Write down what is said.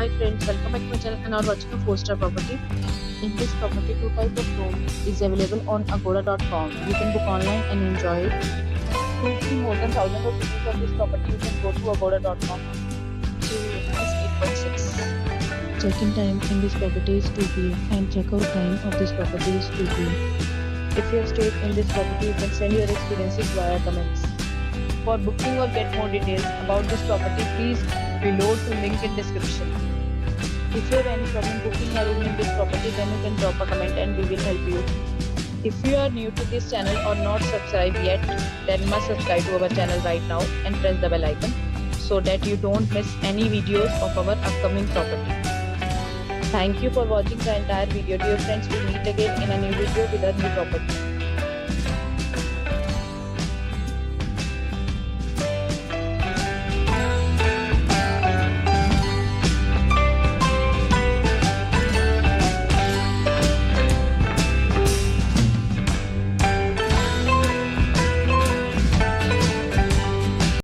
Hi friends, welcome back to my channel and now watching a 4-star property. In this property, two types of room is available on agoda.com. You can book online and enjoy it. To see more than thousands of reviews of this property, you can go to agoda.com. So it's 8.6. Check-in time in this property is 2 p.m. and check-out time of this property is 2 p.m. If you have stayed in this property, you can send your experiences via comments. For booking or get more details about this property, please below to link in description. If you have any problem booking a room in this property, then you can drop a comment and we will help you. If you are new to this channel or not subscribed yet, then must subscribe to our channel right now and press the bell icon so that you don't miss any videos of our upcoming property. Thank you for watching the entire video. Dear friends, we'll meet again in a new video with a new property.